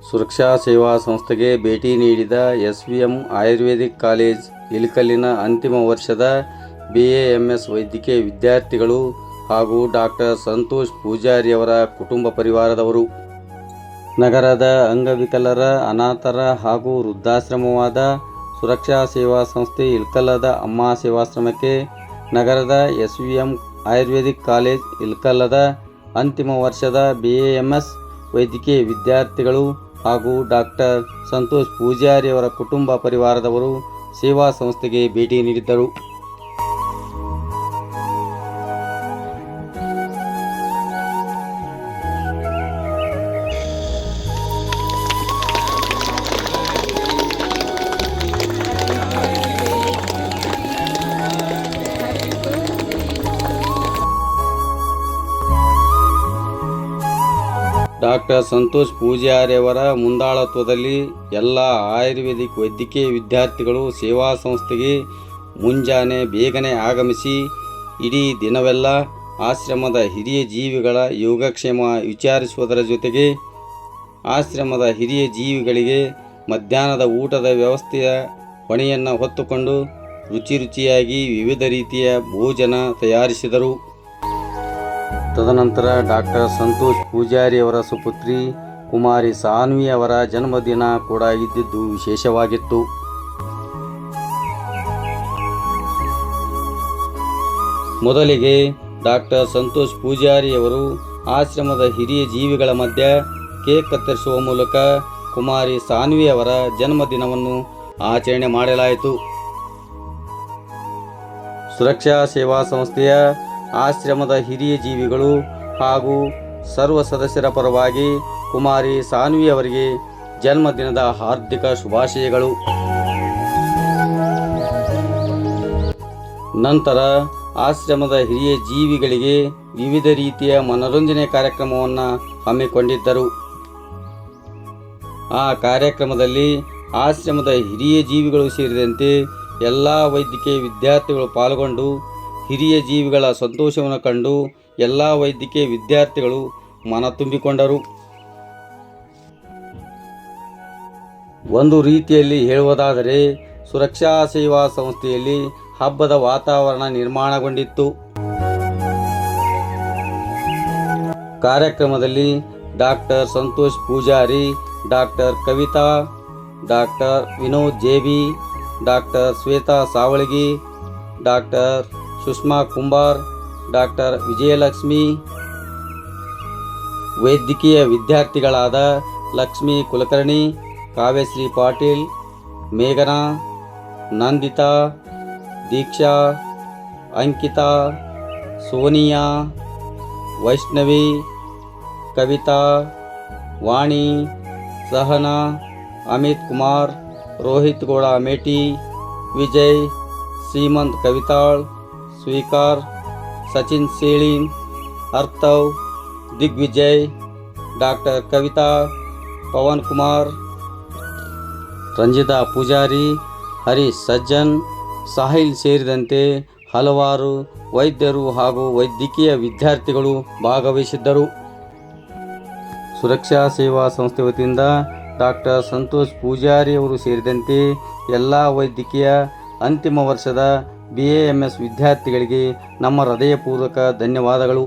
ಸುರಕ್ಷಾ ಸೇವಾ ಸಂಸ್ಥೆಗೆ ಭೇಟಿ ನೀಡಿದ ಎಸ್ವಿಎಂ ಆಯುರ್ವೇದಿಕ್ ಕಾಲೇಜ್ ಇಳಕಲ್ಲಿನ ಅಂತಿಮ ವರ್ಷದ BAMS ವೈದ್ಯಕೀಯ ವಿದ್ಯಾರ್ಥಿಗಳು ಹಾಗೂ ಡಾಕ್ಟರ್ ಸಂತೋಷ್ ಪೂಜಾರಿಯವರ ಕುಟುಂಬ ಪರಿವಾರದವರು. ನಗರದ ಅಂಗವಿಕಲರ, ಅನಾಥರ ಹಾಗೂ ವೃದ್ಧಾಶ್ರಮವಾದ ಸುರಕ್ಷಾ ಸೇವಾ ಸಂಸ್ಥೆ ಇಳಕಲ್ಲದ ಅಮ್ಮ ಸೇವಾಶ್ರಮಕ್ಕೆ ನಗರದ ಎಸ್ವಿಎಂ ಆಯುರ್ವೇದಿಕ್ ಕಾಲೇಜ್ ಇಳಕಲ್ಲದ ಅಂತಿಮ ವರ್ಷದ BAMS ವೈದ್ಯಕೀಯ ವಿದ್ಯಾರ್ಥಿಗಳು ಹಾಗೂ ಡಾಕ್ಟರ್ ಸಂತೋಷ್ ಪೂಜಾರಿಯವರ ಕುಟುಂಬ ಪರಿವಾರದವರು ಸೇವಾ ಸಂಸ್ಥೆಗೆ ಭೇಟಿ ನೀಡಿದ್ದರು. ಡಾಕ್ಟರ್ ಸಂತೋಷ್ ಪೂಜಾರಿಯವರ ಮುಂದಾಳತ್ವದಲ್ಲಿ ಎಲ್ಲ ಆಯುರ್ವೇದಿಕ್ ವೈದ್ಯಕೀಯ ವಿದ್ಯಾರ್ಥಿಗಳು ಸೇವಾ ಸಂಸ್ಥೆಗೆ ಮುಂಜಾನೆ ಬೇಗನೆ ಆಗಮಿಸಿ ಇಡೀ ದಿನವೆಲ್ಲ ಆಶ್ರಮದ ಹಿರಿಯ ಜೀವಿಗಳ ಯೋಗಕ್ಷೇಮ ವಿಚಾರಿಸುವುದರ ಜೊತೆಗೆ ಆಶ್ರಮದ ಹಿರಿಯ ಜೀವಿಗಳಿಗೆ ಮಧ್ಯಾಹ್ನದ ಊಟದ ವ್ಯವಸ್ಥೆಯ ಹೊಣೆಯನ್ನು ಹೊತ್ತುಕೊಂಡು ರುಚಿಯಾಗಿ ವಿವಿಧ ರೀತಿಯ ಭೋಜನ ತಯಾರಿಸಿದರು. ತದನಂತರ ಡಾಕ್ಟರ್ ಸಂತೋಷ್ ಪೂಜಾರಿಯವರ ಸುಪುತ್ರಿ ಕುಮಾರಿ ಸಾನ್ವಿ ಅವರ ಜನ್ಮದಿನ ಕೂಡ ಇದ್ದಿದ್ದು ವಿಶೇಷವಾಗಿತ್ತು. ಮೊದಲಿಗೆ ಡಾಕ್ಟರ್ ಸಂತೋಷ್ ಪೂಜಾರಿಯವರು ಆಶ್ರಮದ ಹಿರಿಯ ಜೀವಿಗಳ ಮಧ್ಯೆ ಕೇಕ್ ಕತ್ತರಿಸುವ ಮೂಲಕ ಕುಮಾರಿ ಸಾನ್ವಿ ಅವರ ಜನ್ಮದಿನವನ್ನು ಆಚರಣೆ ಮಾಡಲಾಯಿತು. ಸುರಕ್ಷಾ ಸೇವಾ ಸಂಸ್ಥೆಯ ಆಶ್ರಮದ ಹಿರಿಯ ಜೀವಿಗಳು ಹಾಗೂ ಸರ್ವ ಸದಸ್ಯರ ಪರವಾಗಿ ಕುಮಾರಿ ಸಾನ್ವಿ ಅವರಿಗೆ ಜನ್ಮದಿನದ ಹಾರ್ದಿಕ ಶುಭಾಶಯಗಳು. ನಂತರ ಆಶ್ರಮದ ಹಿರಿಯ ಜೀವಿಗಳಿಗೆ ವಿವಿಧ ರೀತಿಯ ಮನೋರಂಜನೆ ಕಾರ್ಯಕ್ರಮವನ್ನು ಹಮ್ಮಿಕೊಂಡಿದ್ದರು. ಆ ಕಾರ್ಯಕ್ರಮದಲ್ಲಿ ಆಶ್ರಮದ ಹಿರಿಯ ಜೀವಿಗಳು ಸೇರಿದಂತೆ ಎಲ್ಲ ವೈದ್ಯಕೀಯ ವಿದ್ಯಾರ್ಥಿಗಳು ಪಾಲ್ಗೊಂಡು ಹಿರಿಯ ಜೀವಿಗಳ ಸಂತೋಷವನ್ನು ಕಂಡು ಎಲ್ಲ ವೈದ್ಯಕೀಯ ವಿದ್ಯಾರ್ಥಿಗಳು ಮನ ತುಂಬಿಕೊಂಡರು. ಒಂದು ರೀತಿಯಲ್ಲಿ ಹೇಳುವುದಾದರೆ ಸುರಕ್ಷಾ ಸೇವಾ ಸಂಸ್ಥೆಯಲ್ಲಿ ಹಬ್ಬದ ವಾತಾವರಣ ನಿರ್ಮಾಣಗೊಂಡಿತ್ತು. ಕಾರ್ಯಕ್ರಮದಲ್ಲಿ doctor Santosh Pujari, doctor Kavita, doctor Vinod Jebi, doctor Shweta Savalagi, doctor Sushma Kumbar, doctor Vijayalakshmi, ವೈದ್ಯಕೀಯ ವಿದ್ಯಾರ್ಥಿಗಳಾದ ಲಕ್ಷ್ಮೀ ಕುಲಕರ್ಣಿ, ಕಾವ್ಯಶ್ರೀ ಪಾಟೀಲ್, ಮೇಘನಾ, ನಂದಿತಾ, ದೀಕ್ಷಾ, ಅಂಕಿತಾ, ಸೋನಿಯಾ, ವೈಷ್ಣವಿ, ಕವಿತಾ, ವಾಣಿ, ಸಹನಾ, ಅಮಿತ್ ಕುಮಾರ್, ರೋಹಿತ್ ಗೌಡ ಅಮೇಟಿ, ವಿಜಯ್, ಸೀಮಂತ್ ಕವಿತಾಳ್, ಸ್ವೀಕಾರ್, ಸಚಿನ್ ಸೇಳಿನ್, ಅರ್ಥವ್, ದಿಗ್ವಿಜಯ್, ಡಾಕ್ಟರ್ ಕವಿತಾ, ಪವನ್ ಕುಮಾರ್, ರಂಜಿತಾ ಪೂಜಾರಿ, ಹರೀಶ್ ಸಜ್ಜನ್, ಸಾಹಿಲ್ ಸೇರಿದಂತೆ ಹಲವಾರು ವೈದ್ಯರು ಹಾಗೂ ವೈದ್ಯಕೀಯ ವಿದ್ಯಾರ್ಥಿಗಳು ಭಾಗವಹಿಸಿದ್ದರು. ಸುರಕ್ಷಾ ಸೇವಾ ಸಂಸ್ಥೆ ವತಿಯಿಂದ ಡಾಕ್ಟರ್ ಸಂತೋಷ್ ಪೂಜಾರಿ ಅವರು ಸೇರಿದಂತೆ ಎಲ್ಲ ವೈದ್ಯಕೀಯ ಅಂತಿಮ ವರ್ಷದ BAMS ವಿದ್ಯಾರ್ಥಿಗಳಿಗೆ ನಮ್ಮ ಹೃದಯಪೂರ್ವಕ ಧನ್ಯವಾದಗಳು.